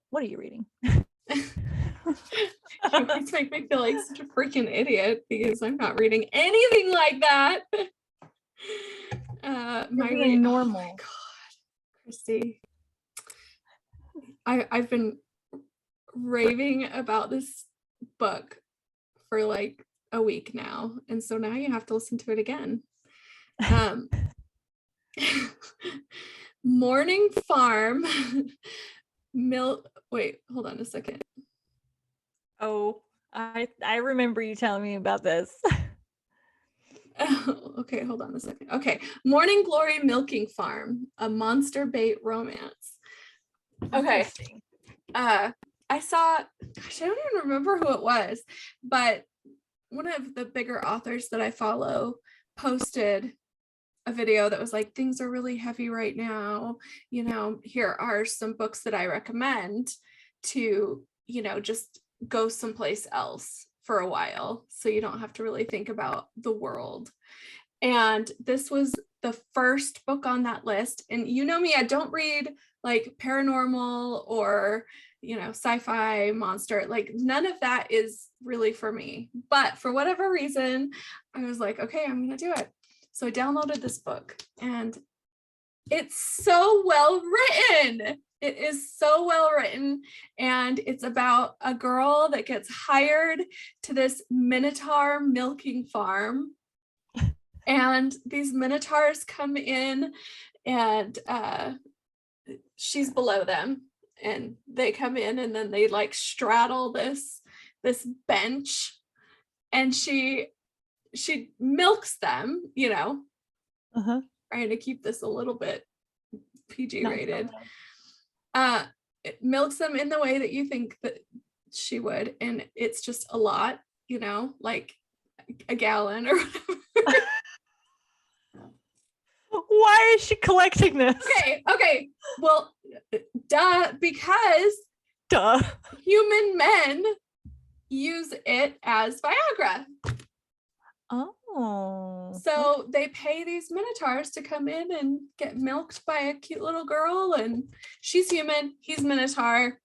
What are you reading? You guys make me feel like such a freaking idiot because I'm not reading anything like that. Normal. Oh my God, Christy. I've been raving about this book for like a week now, and so now you have to listen to it again. Morning Farm. Wait, hold on a second. Oh, I remember you telling me about this. Oh, okay, hold on a second. Okay, Morning Glory Milking Farm, a monster bait romance. Okay. I saw, gosh, I don't even remember who it was, but one of the bigger authors that I follow posted a video that was like, things are really heavy right now. Here are some books that I recommend to, just go someplace else for a while so you don't have to really think about the world. And this was the first book on that list. And you know me, I don't read like paranormal or sci-fi, monster, like none of that is really for me. But for whatever reason, I was like, okay, I'm gonna do it. So I downloaded this book, and it's so well written. It is so well written, and it's about a girl that gets hired to this minotaur milking farm, and these minotaurs come in, and she's below them, and they come in, and then they like straddle this bench, and she milks them, trying to keep this a little bit PG rated. It milks them in the way that you think that she would, and it's just a lot, like a gallon or whatever. Why is she collecting this? Okay. Well, because human men use it as Viagra. Oh. So they pay these minotaurs to come in and get milked by a cute little girl, and she's human, he's minotaur.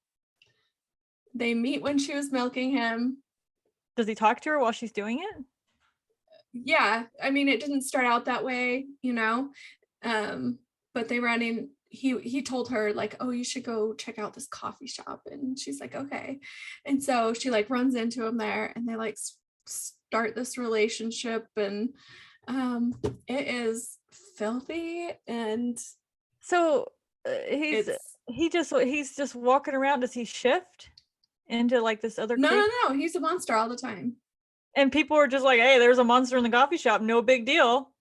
They meet when she was milking him. Does he talk to her while she's doing it? Yeah, I mean, it didn't start out that way, but they ran in. He told her like, oh, you should go check out this coffee shop, and she's like, okay. And so she like runs into him there, and they like start this relationship, and it is filthy. And so he's just walking around. Does he shift into like this other no, he's a monster all the time, and people are just like, hey, there's a monster in the coffee shop, no big deal.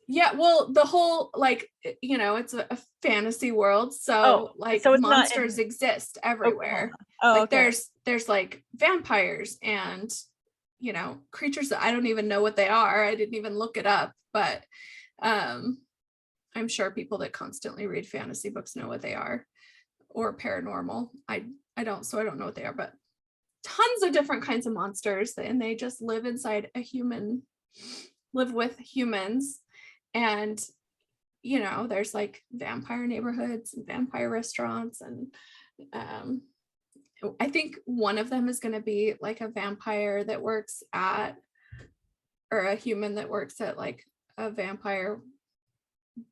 Yeah, well, the whole like, it's a fantasy world, so so monsters exist everywhere. Like there's like vampires and creatures that I don't even know what they are. I didn't even look it up, but I'm sure people that constantly read fantasy books know what they are, or paranormal. I don't know what they are, but tons of different kinds of monsters, and they just live with humans. And there's like vampire neighborhoods and vampire restaurants, and I think one of them is going to be like a vampire that works at, or a human that works at like a vampire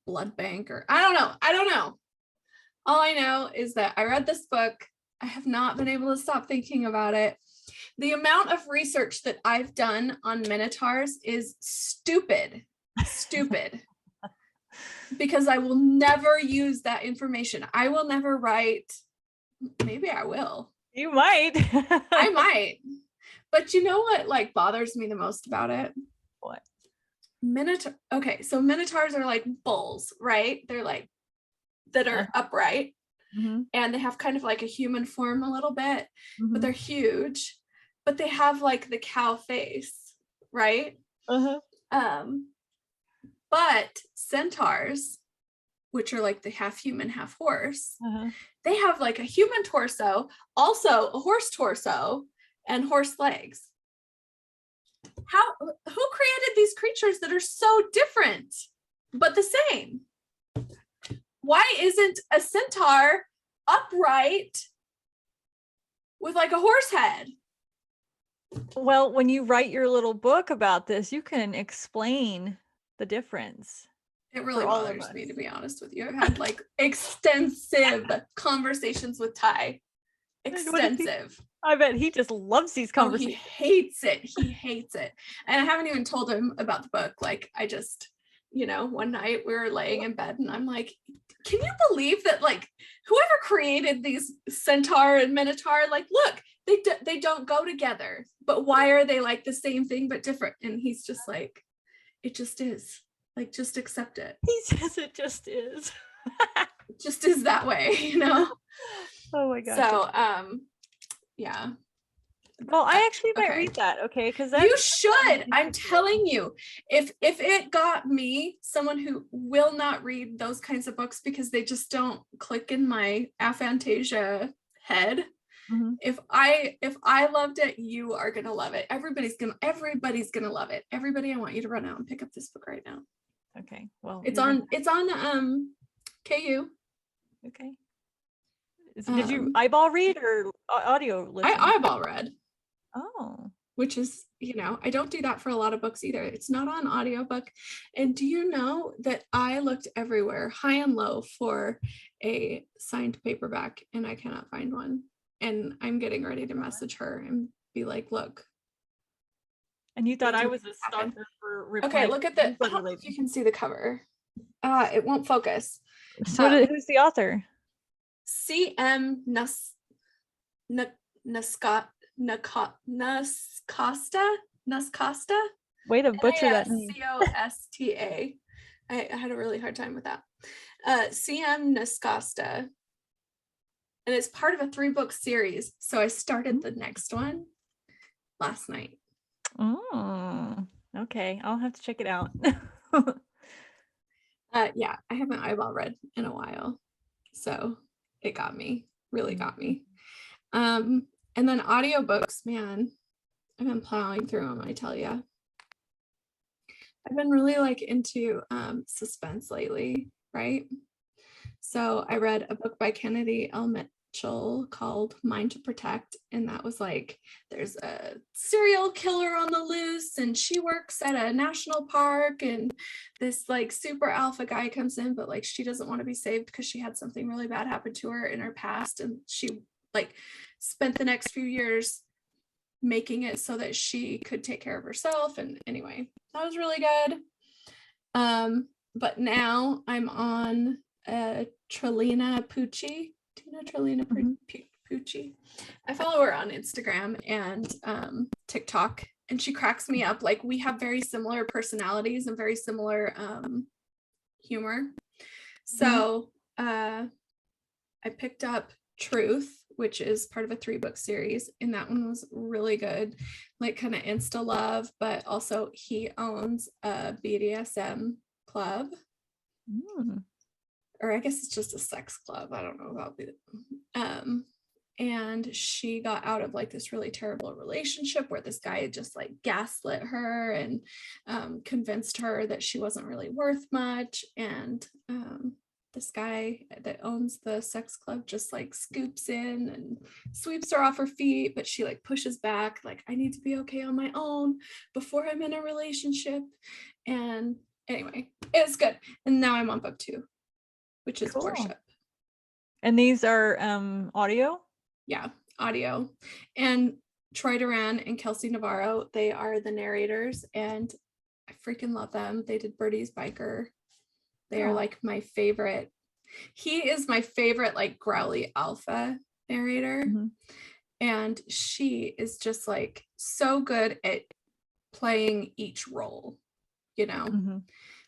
blood bank, or I don't know. All I know is that I read this book. I have not been able to stop thinking about it. The amount of research that I've done on minotaurs is stupid, because I will never use that information. I will never write. Maybe I will. You might. I might. But you know what like bothers me the most about it? What? Okay, so minotaurs are like bulls, right? They're like that are upright, and they have kind of like a human form a little bit, but they're huge, but they have like the cow face, right? But centaurs, which are like the half human, half horse, they have like a human torso, also a horse torso, and horse legs. Who created these creatures that are so different, but the same? Why isn't a centaur upright with like a horse head? Well, when you write your little book about this, you can explain the difference. It really bothers me, to be honest with you. I've had like extensive conversations with Ty. Extensive. I bet he just loves these conversations. He hates it. And I haven't even told him about the book. Like I just, one night we were laying in bed and I'm like, can you believe that like whoever created these centaur and minotaur, like, look, they don't go together, but why are they like the same thing but different? And he's just like, it just is. Like, just accept it. He says it just is. It just is that way, Oh my gosh. So, yeah. Well, I actually might read that, okay? Because you should. I'm telling you, if it got me, someone who will not read those kinds of books because they just don't click in my aphantasia head. If I loved it, you are gonna love it. Everybody's gonna love it. Everybody, I want you to run out and pick up this book right now. Okay. Well, it's on KU. Okay. Did you eyeball read or audio listen? I eyeball read. Oh. Which is, I don't do that for a lot of books either. It's not on audiobook. And do you know that I looked everywhere, high and low, for a signed paperback, and I cannot find one. And I'm getting ready to message her and be like, look. And you thought I was a stalker for reply. Okay, look at I don't know if you can see the cover. It won't focus. So who's the author? C.M. Nascosta. Nuscosta. Way to butcher that name. Costa. I had a really hard time with that. CM Nuscosta. And it's part of a 3-book series. So I started the next one last night. Oh, okay. I'll have to check it out. Yeah, I haven't eyeball read in a while. So it got me, really got me. And then audiobooks, man, I've been plowing through them, I tell you. I've been really like into suspense lately, right? So I read a book by Kennedy L. Mitchell called Mind to Protect. And that was like, there's a serial killer on the loose and she works at a national park and this like super alpha guy comes in, but like she doesn't want to be saved because she had something really bad happen to her in her past. And she like spent the next few years making it so that she could take care of herself. And anyway, that was really good. But now I'm on Trelina Pucci. Do you know Trelina Pucci? I follow her on Instagram and TikTok, and she cracks me up. Like, we have very similar personalities and very similar humor. So I picked up Truth, which is part of a 3-book series, and that one was really good, like kind of insta love, but also he owns a BDSM club. Or I guess it's just a sex club. I don't know about it. And she got out of like this really terrible relationship where this guy had just like gaslit her and convinced her that she wasn't really worth much. And this guy that owns the sex club just like scoops in and sweeps her off her feet, but she like pushes back, like, I need to be okay on my own before I'm in a relationship. And anyway, it was good. And now I'm on book 2, which is Worship. And these are audio? Yeah, audio. And Troy Duran and Kelsey Navarro, they are the narrators, and I freaking love them. They did Birdie's Biker. They are like my favorite. He is my favorite like growly alpha narrator. And she is just like so good at playing each role, you know?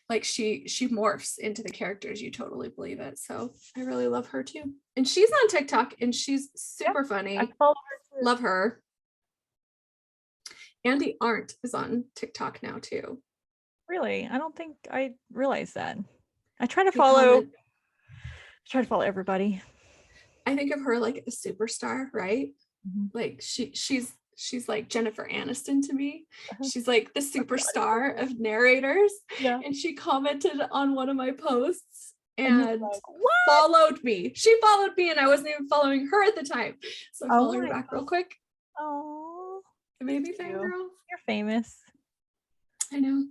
Like she morphs into the characters. You totally believe it. So I really love her too. And she's on TikTok and she's super funny. I follow her too. Love her. Andy Arndt is on TikTok now too. Really? I don't think I realized that. I try to follow everybody. I think of her like a superstar, right? Like she's like Jennifer Aniston to me. She's like the superstar of narrators. Yeah. And she commented on one of my posts and like, followed me. She followed me and I wasn't even following her at the time. So I followed her back real quick. Oh, maybe fangirl. You're famous. I know.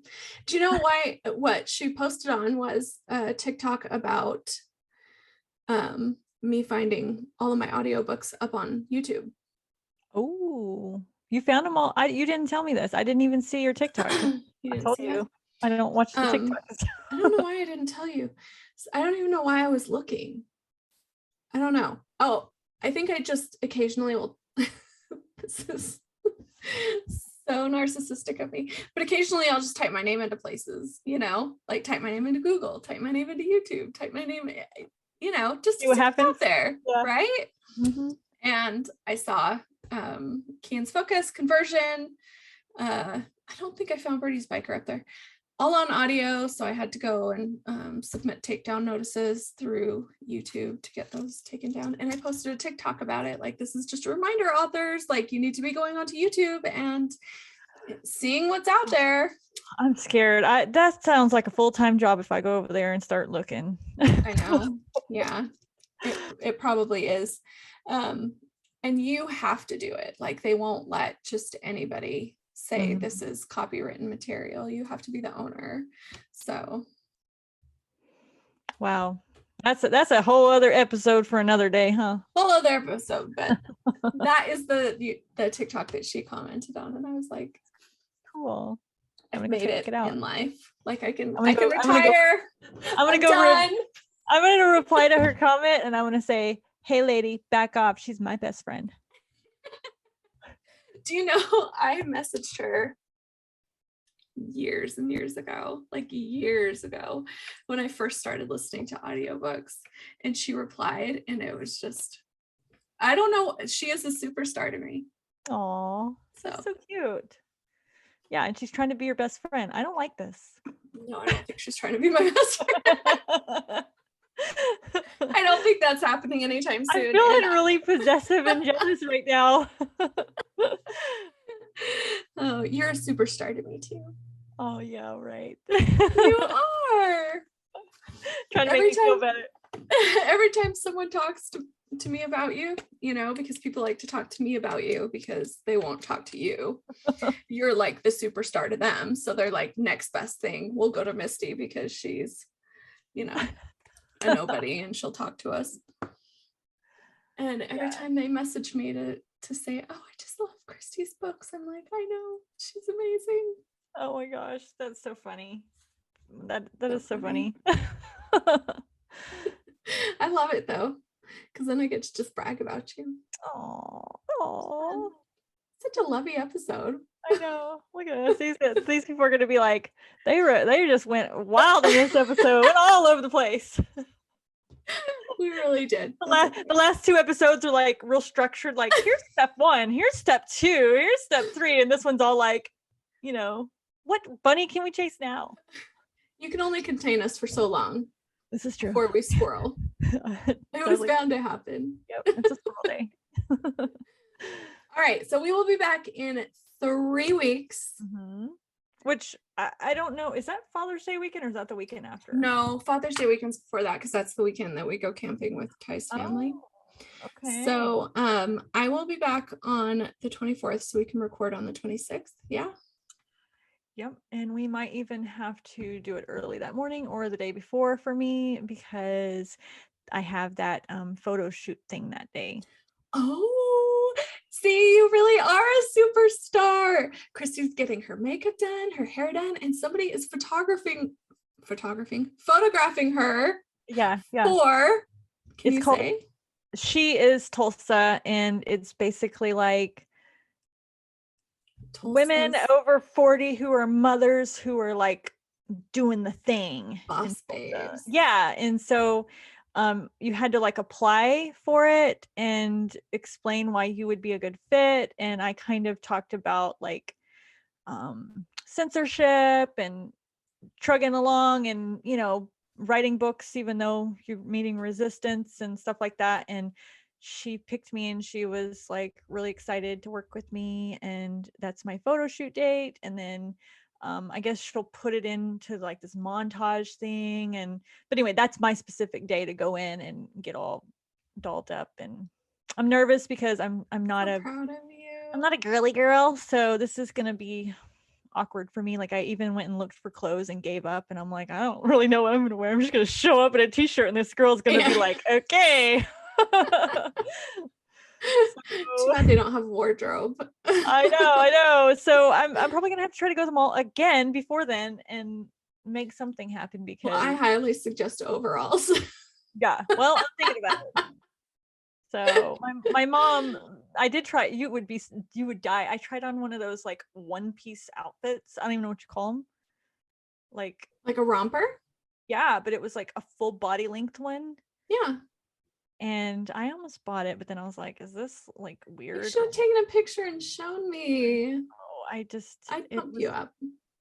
Do you know why? What she posted on was a TikTok about me finding all of my audiobooks up on YouTube. Oh, you found them all. You didn't tell me this. I didn't even see your TikTok. I told you. I don't watch the TikToks. I don't know why I didn't tell you. I don't even know why I was looking. I don't know. Oh, I think I just occasionally will. This is so narcissistic of me, but occasionally I'll just type my name into places, you know, like type my name into Google, type my name into YouTube, type my name, you know, just to see what happens out there, right? And I saw Keen's Focus, Conversion. I don't think I found Birdie's Biker up there. All on audio, so I had to go and submit takedown notices through YouTube to get those taken down. And I posted a TikTok about it. Like, this is just a reminder, authors, like, you need to be going onto YouTube and seeing what's out there. I'm scared. That sounds like a full-time job if I go over there and start looking. I know. Yeah, it probably is. And you have to do it. Like, they won't let just anybody say this is copywritten material. You have to be the owner. So wow, that's a whole other episode for another day, huh? Whole other episode, but that is the TikTok that she commented on, and I was like, cool. I've made it in life. Like, I can retire. I'm gonna reply to her comment and I'm gonna say, hey lady, back off, she's my best friend. Do you know, I messaged her years and years ago, like years ago, when I first started listening to audiobooks, and she replied, and it was just, I don't know, she is a superstar to me. Oh, so cute. Yeah, and she's trying to be your best friend. I don't like this. No, I don't think she's trying to be my best friend. I don't think that's happening anytime soon. I'm feeling really possessive and jealous right now. Oh, you're a superstar to me too. Oh yeah, right. You are. Trying to make me feel better. Every time someone talks to me about you, you know, because people like to talk to me about you because they won't talk to you. You're like the superstar to them. So they're like, next best thing, we'll go to Misty because she's, you know, a nobody and she'll talk to us. And every time they message me to say, oh, I just love Christy's books, I'm like, I know, she's amazing. Oh my gosh, that's so funny. That is so funny. I love it though, because then I get to just brag about you. Oh, such a lovely episode. I know. Look at us. These people are gonna be like, they just went wild in this episode, went all over the place. We really did. The last 2 episodes are like real structured, like here's step 1, here's step 2, here's step 3, and this one's all like, you know, what bunny can we chase now? You can only contain us for so long. This is true. Before we squirrel. It was bound to happen. Yep, it's a squirrel day. All right, so we will be back in 3 weeks. Mm-hmm. Which I don't know. Is that Father's Day weekend or is that the weekend after? No, Father's Day weekend's before that, because that's the weekend that we go camping with Kai's family. Okay. So I will be back on the 24th so we can record on the 26th. Yeah. Yep. And we might even have to do it early that morning or the day before for me, because I have that photo shoot thing that day. Oh, see, you really are a superstar. Christy's getting her makeup done, her hair done, and somebody is photographing her. Yeah. For, can it's you called, say? She is Tulsa, and it's basically like women over 40 who are mothers who are like doing the thing. Boss babes. Yeah. And so you had to like apply for it and explain why you would be a good fit. And I kind of talked about like censorship and trugging along and, you know, writing books even though you're meeting resistance and stuff like that. And she picked me and she was like really excited to work with me, and that's my photo shoot date. And then I guess she'll put it into like this montage thing, but anyway, that's my specific day to go in and get all dolled up. And I'm nervous because I'm not proud of you. I'm not a girly girl, so this is gonna be awkward for me. Like I even went and looked for clothes and gave up, and I'm like, I don't really know what I'm gonna wear. I'm just gonna show up in a t-shirt and this girl's gonna be like, okay. Too bad they don't have wardrobe. I know. So I'm probably gonna have to try to go to the mall again before then and make something happen, because I highly suggest overalls. Yeah, well, I'm thinking about it. So my mom, I did try. You would die. I tried on one of those like one-piece outfits. I don't even know what you call them. Like a romper? Yeah, but it was like a full body length one. Yeah. And I almost bought it, but then I was like, is this like weird? You should have taken a picture and shown me. Oh, I'd pump you up.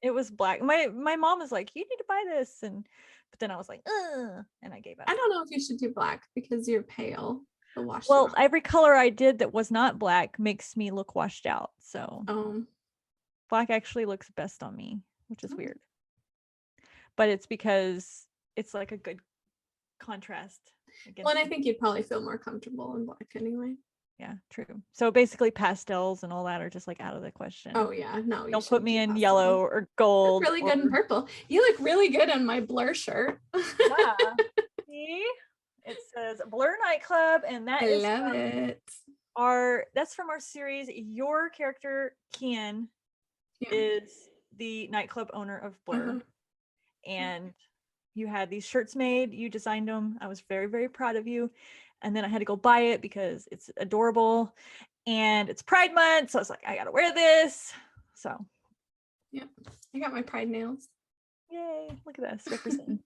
It was black. My mom was like, you need to buy this. But then I was like, and I gave up. I don't know if you should do black because you're pale. Well, every color I did that was not black makes me look washed out. So black actually looks best on me, which is weird. But it's because it's like a good contrast. Well, and I think you'd probably feel more comfortable in black anyway. Yeah, true. So basically pastels and all that are just like out of the question. Oh yeah, no. Don't put me in yellow or gold. Really good in purple. You look really good in my Blur shirt. Yeah. See? It says Blur Nightclub, and that is love it. That's from our series. Your character Kian is the nightclub owner of Blur. And you had these shirts made, you designed them. I was very, very proud of you. And then I had to go buy it because it's adorable and it's Pride Month. So I was like, I gotta wear this. So Yeah, I got my pride nails. Yay, look at us representing.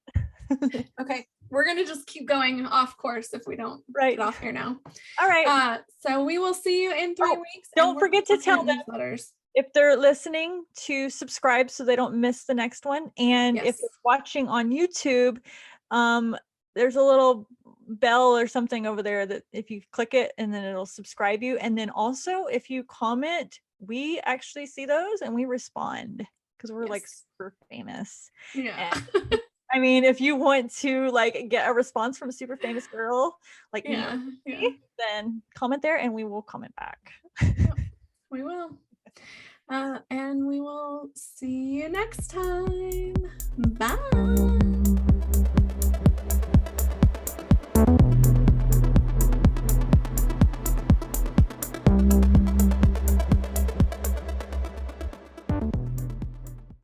Okay, we're gonna just keep going off course if we don't Right. get off here now. All right. So we will see you in 3 weeks. Don't and forget to working tell on them newsletters. if they're listening to subscribe so they don't miss the next one. And if Yes. they're watching on YouTube, there's a little bell or something over there that if you click it and then it'll subscribe you. And then also if you comment, we actually see those and we respond because we're like Yes. super famous. Yeah. And, I mean, if you want to like get a response from a super famous girl like me, Yeah. then comment there and we will comment back. Yep, we will. And we will see you next time. Bye.